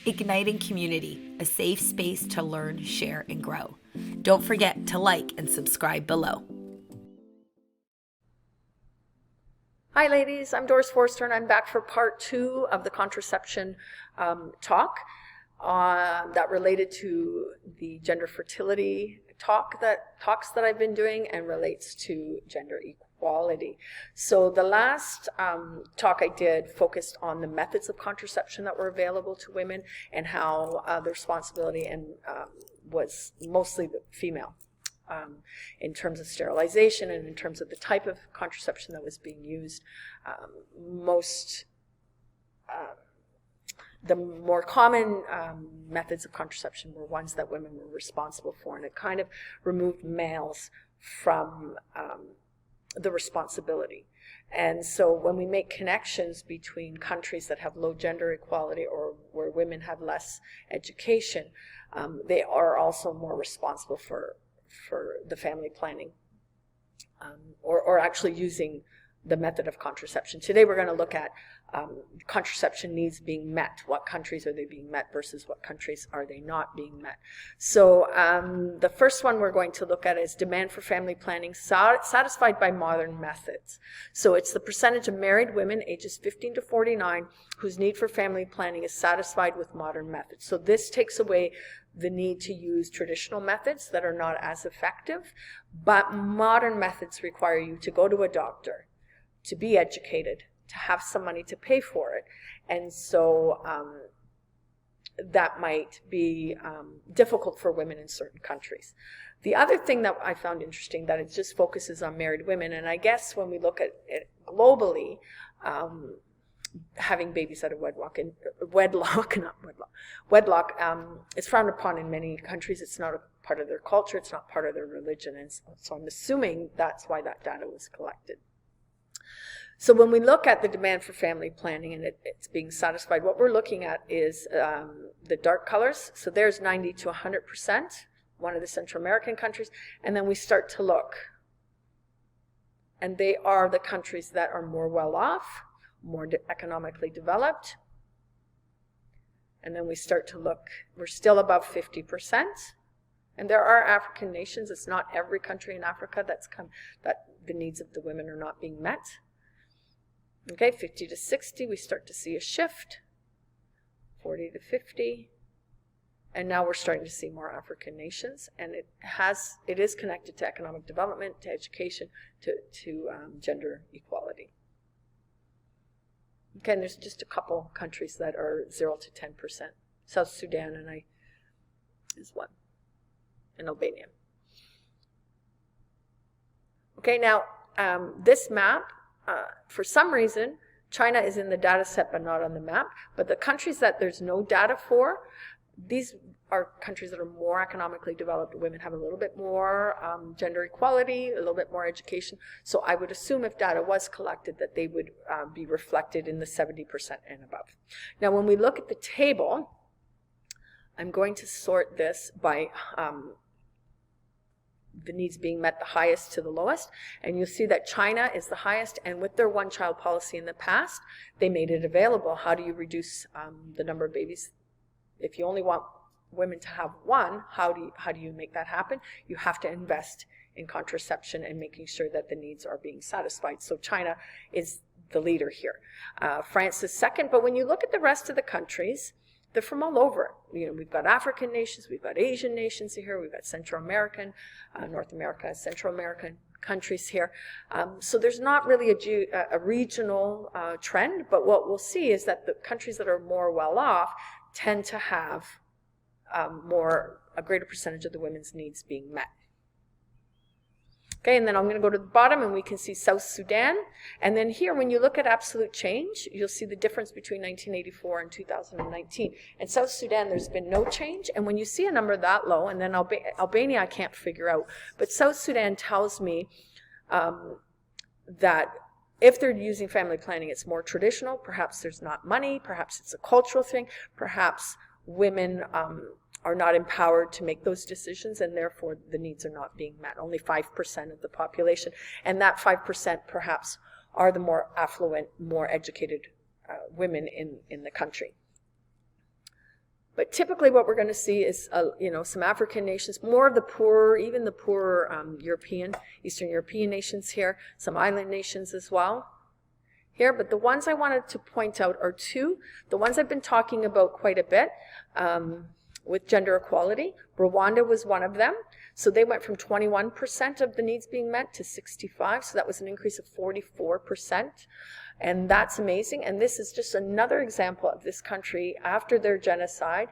igniting community, a safe space to learn, share, and grow. Don't forget to like and subscribe below. Hi ladies, I'm Doris Forster and I'm back for part 2 of the contraception talk that related to the gender fertility talks that I've been doing and relates to gender equality. So the last talk I did focused on the methods of contraception that were available to women and how the responsibility was mostly the female. In terms of sterilization and in terms of the type of contraception that was being used. The more common methods of contraception were ones that women were responsible for, and it kind of removed males from the responsibility. And so when we make connections between countries that have low gender equality or where women have less education, they are also more responsible for the family planning or actually using the method of contraception. Today we're going to look at contraception needs being met. What countries are they being met versus what countries are they not being met? So the first one we're going to look at is demand for family planning satisfied by modern methods. So it's the percentage of married women ages 15 to 49 whose need for family planning is satisfied with modern methods. So this takes away the need to use traditional methods that are not as effective, but modern methods require you to go to a doctor, to be educated, to have some money to pay for it. And so that might be difficult for women in certain countries. The other thing that I found interesting, that it just focuses on married women, and I guess when we look at it globally, having babies out of wedlock is frowned upon in many countries. It's not a part of their culture, it's not part of their religion, and so I'm assuming that's why that data was collected. So when we look at the demand for family planning and it's being satisfied, what we're looking at is the dark colors. So there's 90 to 100%, one of the Central American countries, and then we start to look. And they are the countries that are more well off, more economically developed. And then we start to look, we're still above 50%. And there are African nations, it's not every country in Africa that the needs of the women are not being met. Okay, 50 to 60, we start to see a shift. 40 to 50. And now we're starting to see more African nations, and it is connected to economic development, to education, to gender equality. Okay, and there's just a couple countries that are 0 to 10%. South Sudan is one, and Albania. Okay, now this map, for some reason, China is in the data set but not on the map. But the countries that there's no data for, these are countries that are more economically developed. Women have a little bit more gender equality, a little bit more education. So I would assume if data was collected that they would be reflected in the 70% and above. Now when we look at the table, I'm going to sort this by the needs being met the highest to the lowest. And you'll see that China is the highest, and with their one-child policy in the past, they made it available. How do you reduce the number of babies? If you only want women to have one, how do you make that happen? You have to invest in contraception and making sure that the needs are being satisfied. So China is the leader here. France is second, but when you look at the rest of the countries, they're from all over. You know, we've got African nations, we've got Asian nations here, we've got Central American, North America, Central American countries here. So there's not really a regional trend, but what we'll see is that the countries that are more well off tend to have a greater percentage of the women's needs being met. Okay, and then I'm going to go to the bottom and we can see South Sudan. And then here, when you look at absolute change, you'll see the difference between 1984 and 2019. In South Sudan, there's been no change. And when you see a number that low, and then Albania I can't figure out, but South Sudan tells me that if they're using family planning, it's more traditional. Perhaps there's not money. Perhaps it's a cultural thing. Perhaps women are not empowered to make those decisions, and therefore the needs are not being met. Only 5% of the population, and that 5% perhaps are the more affluent, more educated women in the country. But typically what we're going to see is, some African nations, more of the poorer, even the poorer Eastern European nations here, some island nations as well here. But the ones I wanted to point out are two. The ones I've been talking about quite a bit with gender equality. Rwanda was one of them. So they went from 21% of the needs being met to 65%. So that was an increase of 44%. And that's amazing. And this is just another example of this country after their genocide,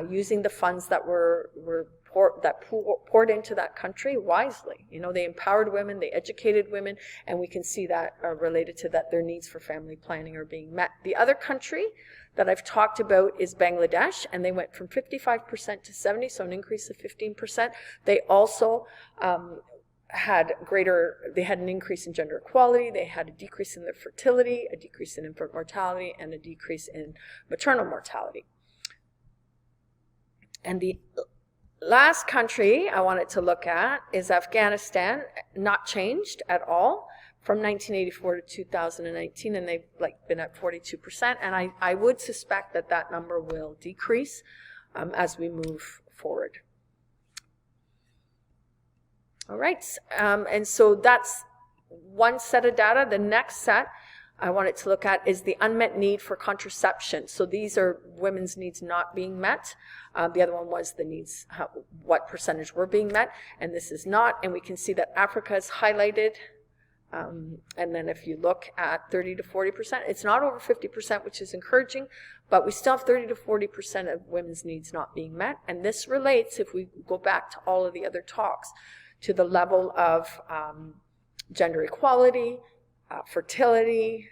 using the funds that were poured into that country wisely. They empowered women, they educated women, and we can see that related to that their needs for family planning are being met. The other country that I've talked about is Bangladesh, and they went from 55% to 70%, so an increase of 15%. They also had an increase in gender equality, they had a decrease in their fertility, a decrease in infant mortality, and a decrease in maternal mortality. And the last country I wanted to look at is Afghanistan, not changed at all from 1984 to 2019, and they've been at 42%, and I would suspect that number will decrease as we move forward. All right, and so that's one set of data. The next set I wanted to look at is the unmet need for contraception. So these are women's needs not being met. The other one was the needs, what percentage were being met, and this is not. And we can see that Africa is highlighted. And then if you look at 30 to 40%, it's not over 50%, which is encouraging, but we still have 30 to 40% of women's needs not being met. And this relates, if we go back to all of the other talks, to the level of gender equality, fertility,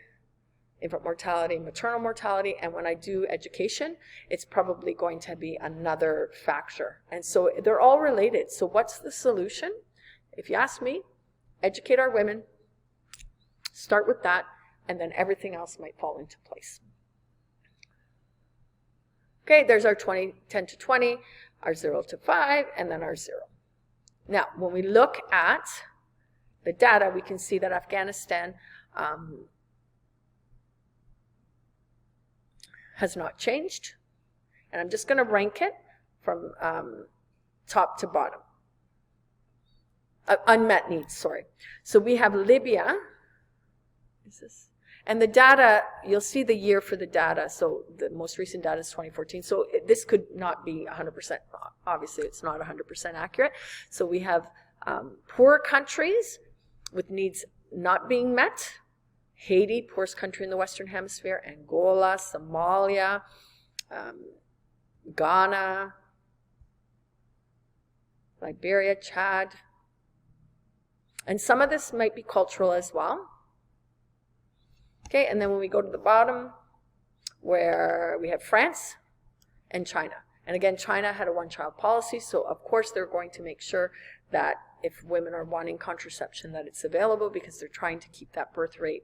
infant mortality, maternal mortality, and when I do education, it's probably going to be another factor. And so they're all related. So what's the solution? If you ask me, educate our women, start with that, and then everything else might fall into place. Okay, there's our 10 to 20, our 0 to 5, and then our 0. Now, when we look at the data, we can see that Afghanistan has not changed. And I'm just going to rank it from top to bottom. Unmet needs, sorry. So we have Libya. And the data, you'll see the year for the data. So the most recent data is 2014. So this could not be 100%. Obviously, it's not 100% accurate. So we have poor countries with needs not being met. Haiti, poorest country in the Western Hemisphere. Angola, Somalia, Ghana, Liberia, Chad. And some of this might be cultural as well. Okay, and then when we go to the bottom, where we have France and China. And again, China had a one-child policy, so of course they're going to make sure that if women are wanting contraception, that it's available, because they're trying to keep that birth rate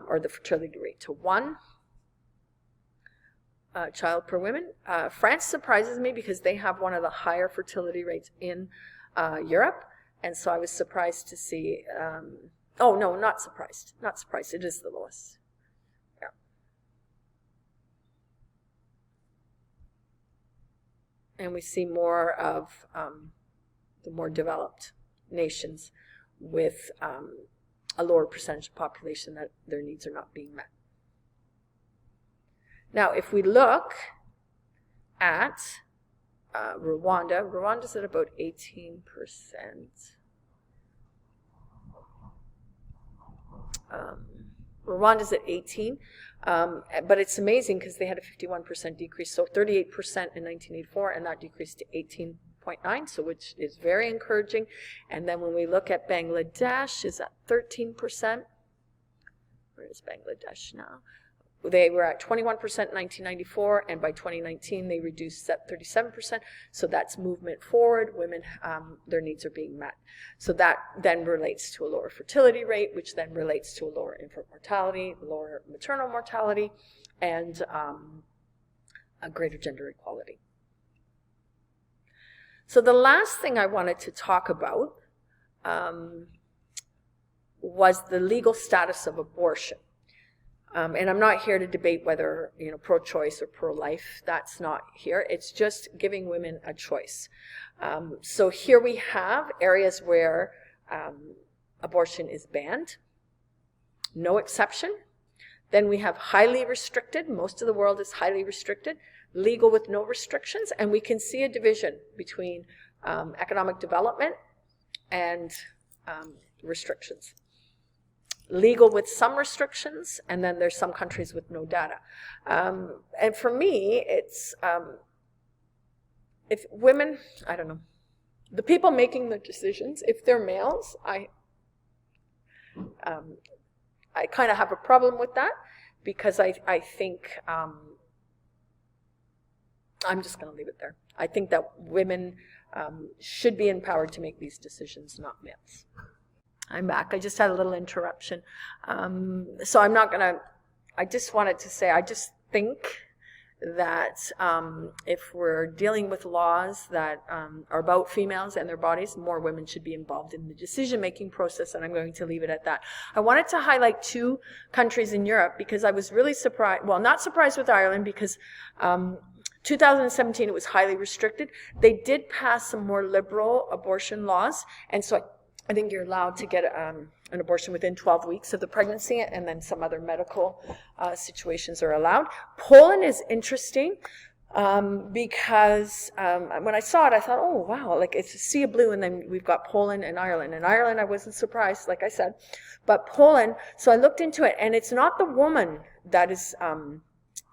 or the fertility rate to 1 child per woman. France surprises me because they have one of the higher fertility rates in Europe, and so I was surprised to see. Oh, no, not surprised. Not surprised. It is the lowest. Yeah. And we see more of the more developed nations with a lower percentage of population that their needs are not being met. Now, if we look at Rwanda's at about 18%. Rwanda's at 18, but it's amazing because they had a 51% decrease, so 38% in 1984, and that decreased to 18.9, so which is very encouraging. And then when we look at Bangladesh, is at 13%. Where is Bangladesh now? They were at 21% in 1994, and by 2019 they reduced at 37%. So that's movement forward. Women, their needs are being met. So that then relates to a lower fertility rate, which then relates to a lower infant mortality, lower maternal mortality, and a greater gender equality. So the last thing I wanted to talk about was the legal status of abortion. And I'm not here to debate whether, pro-choice or pro-life. That's not here. It's just giving women a choice. So here we have areas where abortion is banned, no exception. Then we have highly restricted. Most of the world is highly restricted, legal with no restrictions. And we can see a division between economic development and restrictions. Legal with some restrictions, and then there's some countries with no data. And for me, it's, if women, I don't know, the people making the decisions, if they're males, I kind of have a problem with that, because I think, I'm just going to leave it there. I think that women should be empowered to make these decisions, not males. I'm back. I just had a little interruption. So I'm not going to, I just wanted to say, I just think that if we're dealing with laws that are about females and their bodies, more women should be involved in the decision-making process, and I'm going to leave it at that. I wanted to highlight 2 countries in Europe, because I was really surprised, well, not surprised with Ireland, because 2017 it was highly restricted. They did pass some more liberal abortion laws, and so I think you're allowed to get an abortion within 12 weeks of the pregnancy, and then some other medical situations are allowed. Poland is interesting because when I saw it, I thought, oh, wow, like it's a sea of blue, and then we've got Poland and Ireland. And Ireland, I wasn't surprised, like I said. But Poland, so I looked into it, and it's not the woman that is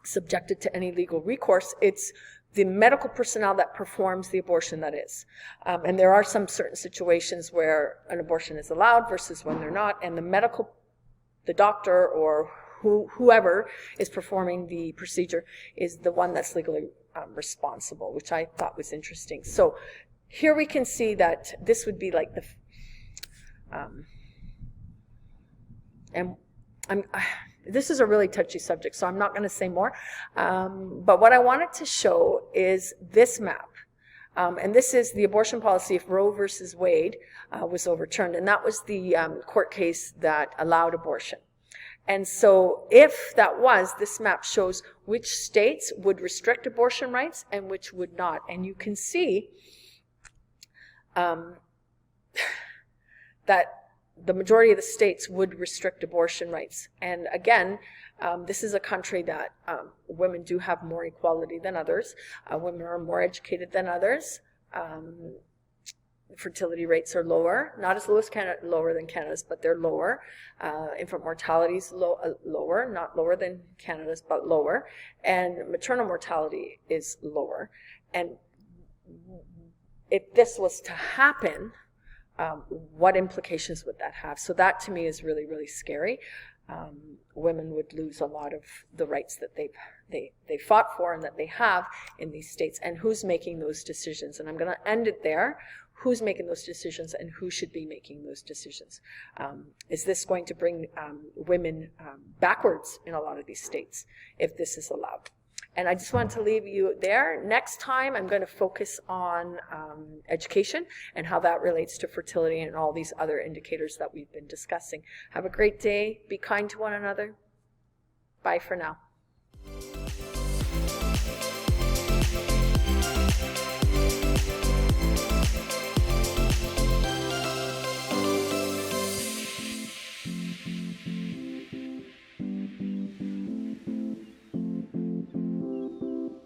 subjected to any legal recourse. It's the medical personnel that performs the abortion, that is. And there are some certain situations where an abortion is allowed versus when they're not, and the doctor or whoever is performing the procedure is the one that's legally responsible, which I thought was interesting. So here we can see that this would be like the, this is a really touchy subject, so I'm not going to say more. But what I wanted to show is this map. And this is the abortion policy if Roe versus Wade was overturned. And that was the court case that allowed abortion. And so if that was, this map shows which states would restrict abortion rights and which would not. And you can see that the majority of the states would restrict abortion rights. And again, this is a country that women do have more equality than others. Women are more educated than others. Fertility rates are lower, not as lower than Canada's, but they're lower. Infant mortality is lower, not lower than Canada's, but lower. And maternal mortality is lower. And if this was to happen, what implications would that have? So that to me is really, really scary. Women would lose a lot of the rights that they fought for and that they have in these states. And who's making those decisions? And I'm going to end it there. Who's making those decisions and who should be making those decisions? Is this going to bring women backwards in a lot of these states if this is allowed? And I just want to leave you there. Next time, I'm going to focus on education and how that relates to fertility and all these other indicators that we've been discussing. Have a great day. Be kind to one another. Bye for now.